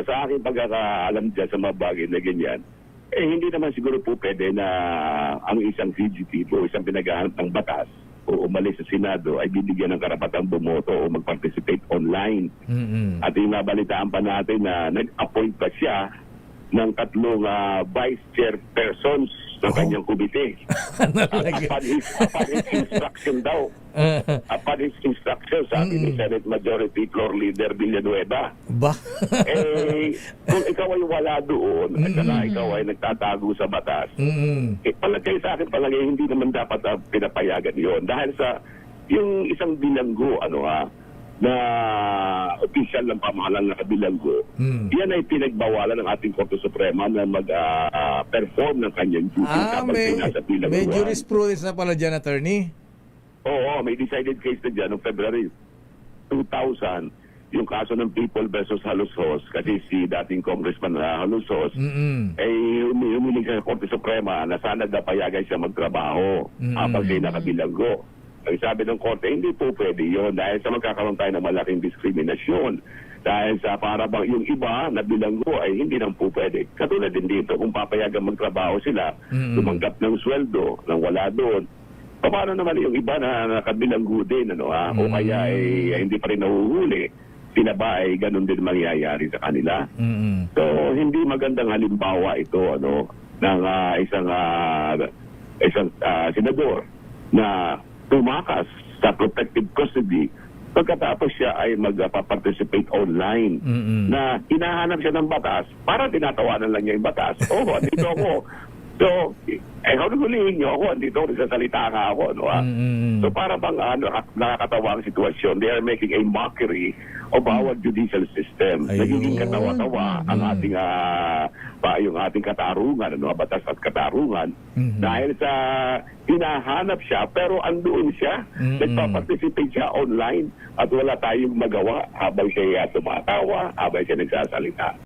sa aking pagkakaalam dyan sa mga bagay na ganyan, hindi naman siguro po pwede na ang isang fugitive o isang pinaghahanap ng batas o umalis sa Senado ay bibigyan ng karapatang bumoto o mag-participate online. At yung nabalitaan pa natin na nag-appoint pa siya ng 3 vice chairpersons ng kanyang komite. Upon his instruction daw. Upon his instruction, sabi ni Senate Majority Floor Leader Villanueva. Kung ikaw ay wala doon, at saka ikaw ay nagtatago sa batas, palagay sa akin, hindi naman dapat pinapayagan yon. Dahil sa yung isang bilanggo, na opisyal ng pamahalaan na kabilanggo, yan ay pinagbawalan ng ating Korte Suprema na mag-perform ng kanyang duty kapag nasa bilanggo. May jurisprudence na pala dyan, attorney? Oo, may decided case na dyan noong February 2000, yung kaso ng People versus Halusos, kasi si dating Congressman Halusos ay humiling sa Korte Suprema na sana napayagan siya magtrabaho habang siya nakabilanggo. Ang sabi ng Korte, hindi po pwede yun dahil sa magkakaroon tayo ng malaking diskriminasyon. Dahil sa para bang yung iba na bilanggo ay hindi nang po pwede. Katulad din dito, kung papayagan magtrabaho sila, tumanggap ng sweldo, nang wala doon, paano naman yung iba na nakabilanggo din, o kaya ay hindi pa rin nahuhuli, sila ba ay ganun din mangyayari sa kanila? So, hindi magandang halimbawa ito, ng isang senador na tumakas sa protective custody pagkatapos siya ay magpa-participate online na hinahanap siya ng batas para tinatawanan lang niya yung batas. Andito ako. So, hulihin niyo ako, andito ako, nagsasalita nga ako. So, para bang nakakatawa ang sitwasyon. They are making a mockery of our judicial system. Nagiging katawa-tawa ang ating yung ating katarungan, batas at katarungan, dahil sa hinahanap siya, pero andoon siya, nagpa-participate siya online at wala tayong magawa habang siya tumatawa, habang siya nagsasalita.